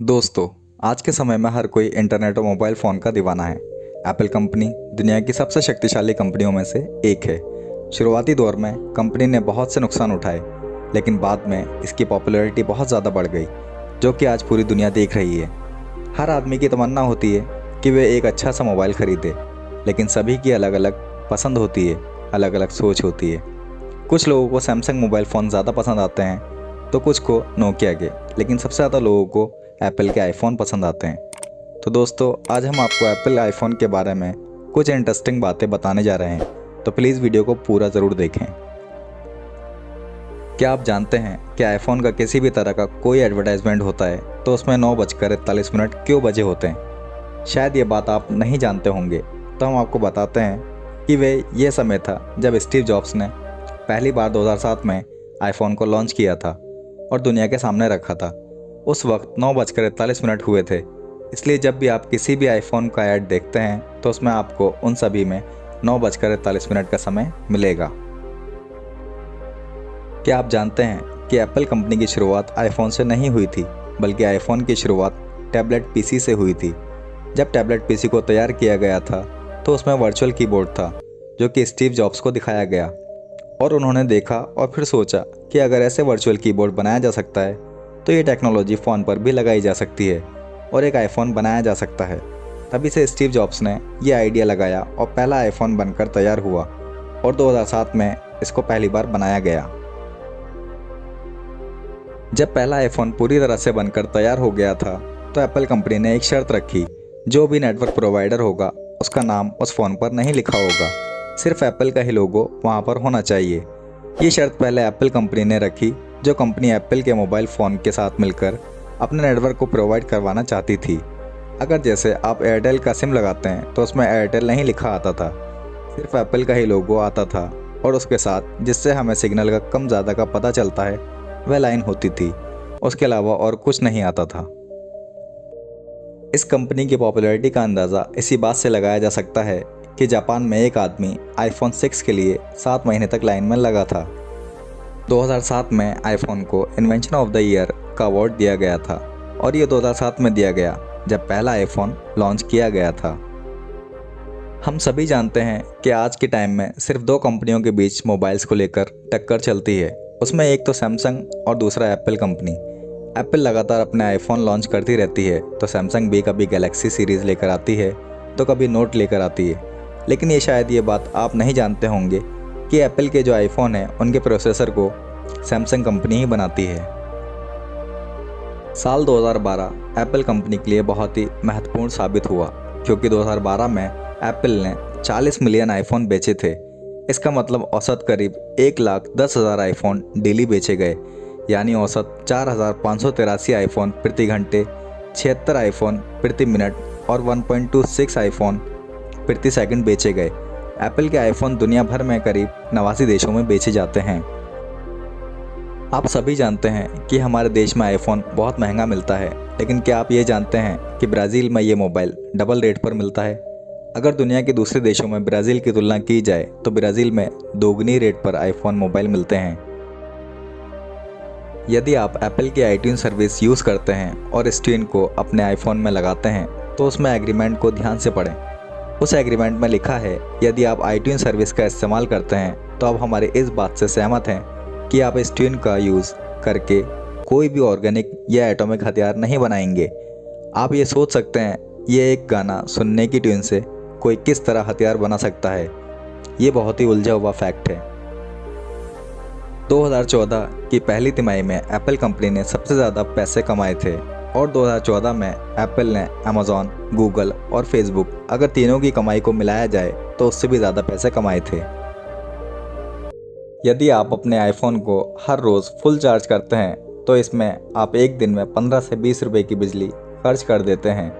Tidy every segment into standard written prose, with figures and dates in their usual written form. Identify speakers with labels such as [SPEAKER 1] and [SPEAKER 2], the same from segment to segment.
[SPEAKER 1] दोस्तों, आज के समय में हर कोई इंटरनेट और मोबाइल फ़ोन का दीवाना है। एप्पल कंपनी दुनिया की सबसे शक्तिशाली कंपनियों में से एक है। शुरुआती दौर में कंपनी ने बहुत से नुकसान उठाए, लेकिन बाद में इसकी पॉपुलैरिटी बहुत ज़्यादा बढ़ गई, जो कि आज पूरी दुनिया देख रही है। हर आदमी की तमन्ना होती है कि वे एक अच्छा सा मोबाइल खरीदे, लेकिन सभी की अलग अलग पसंद होती है, अलग अलग सोच होती है। कुछ लोगों को सैमसंग मोबाइल फ़ोन ज़्यादा पसंद आते हैं, तो कुछ को नोकिया के, लेकिन सबसे ज़्यादा लोगों को एप्पल के आईफ़ोन पसंद आते हैं। तो दोस्तों, आज हम आपको एप्पल आईफ़ोन के बारे में कुछ इंटरेस्टिंग बातें बताने जा रहे हैं, तो प्लीज़ वीडियो को पूरा ज़रूर देखें। क्या आप जानते हैं कि आईफ़ोन का किसी भी तरह का कोई एडवर्टाइजमेंट होता है तो उसमें 9:41 क्यों बजे होते हैं? शायद ये बात आप नहीं जानते होंगे, तो हम आपको बताते हैं कि ये समय था जब स्टीव जॉब्स ने पहली बार 2007 में आईफ़ोन को लॉन्च किया था और दुनिया के सामने रखा था। उस वक्त 9:41 हुए थे, इसलिए जब भी आप किसी भी आईफ़ोन का ऐड देखते हैं तो उसमें आपको उन सभी में 9:41 का समय मिलेगा। क्या आप जानते हैं कि एप्पल कंपनी की शुरुआत आईफ़ोन से नहीं हुई थी, बल्कि आईफ़ोन की शुरुआत टैबलेट पीसी से हुई थी। जब टैबलेट पीसी को तैयार किया गया था तो उसमें वर्चुअल कीबोर्ड था, जो कि स्टीव जॉब्स को दिखाया गया, और उन्होंने देखा और फिर सोचा कि अगर ऐसे वर्चुअल कीबोर्ड बनाया जा सकता है तो ये टेक्नोलॉजी फ़ोन पर भी लगाई जा सकती है और एक आईफ़ोन बनाया जा सकता है। तभी से स्टीव जॉब्स ने ये आइडिया लगाया और पहला आईफ़ोन बनकर तैयार हुआ और 2007 में इसको पहली बार बनाया गया। जब पहला आईफ़ोन पूरी तरह से बनकर तैयार हो गया था तो एप्पल कंपनी ने एक शर्त रखी, जो भी नेटवर्क प्रोवाइडर होगा उसका नाम उस फ़ोन पर नहीं लिखा होगा, सिर्फ एप्पल का ही लोगो वहाँ पर होना चाहिए। ये शर्त पहले एप्पल कंपनी ने रखी, जो कंपनी एप्पल के मोबाइल फ़ोन के साथ मिलकर अपने नेटवर्क को प्रोवाइड करवाना चाहती थी। अगर जैसे आप एयरटेल का सिम लगाते हैं तो उसमें एयरटेल नहीं लिखा आता था, सिर्फ एप्पल का ही लोगो आता था, और उसके साथ जिससे हमें सिग्नल का कम ज़्यादा का पता चलता है वह लाइन होती थी। उसके अलावा और कुछ नहीं आता था। इस कंपनी की पॉपुलैरिटी का अंदाज़ा इसी बात से लगाया जा सकता है कि जापान में एक आदमी आईफ़ोन 6 के लिए 7 महीने तक लाइन में लगा था। 2007 में आईफ़ोन को इन्वेंशन ऑफ द ईयर का अवार्ड दिया गया था, और ये 2007 में दिया गया जब पहला आईफ़ोन लॉन्च किया गया था। हम सभी जानते हैं कि आज के टाइम में सिर्फ 2 कंपनियों के बीच मोबाइल्स को लेकर टक्कर चलती है। उसमें एक तो सैमसंग और दूसरा एप्पल कंपनी। एप्पल लगातार अपने आईफ़ोन लॉन्च करती रहती है, तो सैमसंग भी कभी गैलेक्सी सीरीज़ लेकर आती है तो कभी नोट लेकर आती है। लेकिन ये शायद ये बात आप नहीं जानते होंगे कि एप्पल के जो आईफ़ोन हैं उनके प्रोसेसर को सैमसंग कंपनी ही बनाती है। साल 2012 एप्पल कंपनी के लिए बहुत ही महत्वपूर्ण साबित हुआ, क्योंकि 2012 में एप्पल ने 40 मिलियन आईफ़ोन बेचे थे। इसका मतलब औसत करीब 1,10,000 आईफ़ोन डेली बेचे गए, यानी औसत 4,583 आईफ़ोन प्रति घंटे, 76 आईफ़ोन प्रति मिनट और 1.26 आईफ़ोन प्रति सेकंड बेचे गए। एप्पल के आईफ़ोन दुनिया भर में करीब 89 देशों में बेचे जाते हैं। आप सभी जानते हैं कि हमारे देश में आईफ़ोन बहुत महंगा मिलता है, लेकिन क्या आप ये जानते हैं कि ब्राज़ील में ये मोबाइल डबल रेट पर मिलता है? अगर दुनिया के दूसरे देशों में ब्राज़ील की तुलना की जाए तो ब्राज़ील में दोगुनी रेट पर आईफ़ोन मोबाइल मिलते हैं। यदि आप एप्पल की iTunes सर्विस यूज़ करते हैं और इस ट्यून को अपने आईफ़ोन में लगाते हैं तो उसमें एग्रीमेंट को ध्यान से पढ़ें। उस एग्रीमेंट में लिखा है, यदि आप iTunes सर्विस का इस्तेमाल करते हैं तो आप हमारे इस बात से सहमत हैं कि आप इस ट्यून का यूज़ करके कोई भी ऑर्गेनिक या एटॉमिक हथियार नहीं बनाएंगे। आप ये सोच सकते हैं ये एक गाना सुनने की ट्यून से कोई किस तरह हथियार बना सकता है। ये बहुत ही उलझा हुआ फैक्ट है। 2014 की पहली तिमाही में एप्पल कंपनी ने सबसे ज़्यादा पैसे कमाए थे, और 2014 में एप्पल ने अमेज़ॉन, गूगल और फेसबुक, अगर तीनों की कमाई को मिलाया जाए तो उससे भी ज़्यादा पैसे कमाए थे। यदि आप अपने आईफ़ोन को हर रोज़ फुल चार्ज करते हैं तो इसमें आप एक दिन में 15 से 20 रुपये की बिजली खर्च कर देते हैं।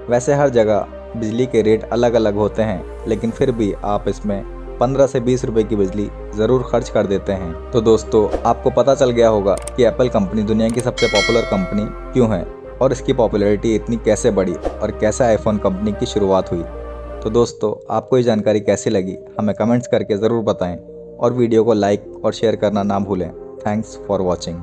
[SPEAKER 1] वैसे हर जगह बिजली के रेट अलग अलग होते हैं, लेकिन फिर भी आप इसमें 15 से 20 रुपये की बिजली ज़रूर खर्च कर देते हैं। तो दोस्तों, आपको पता चल गया होगा कि एप्पल कंपनी दुनिया की सबसे पॉपुलर कंपनी क्यों है, और इसकी पॉपुलैरिटी इतनी कैसे बढ़ी, और कैसे आईफ़ोन कंपनी की शुरुआत हुई। तो दोस्तों, आपको ये जानकारी कैसी लगी हमें कमेंट्स करके ज़रूर बताएं, और वीडियो को लाइक और शेयर करना ना भूलें। Thanks for watching.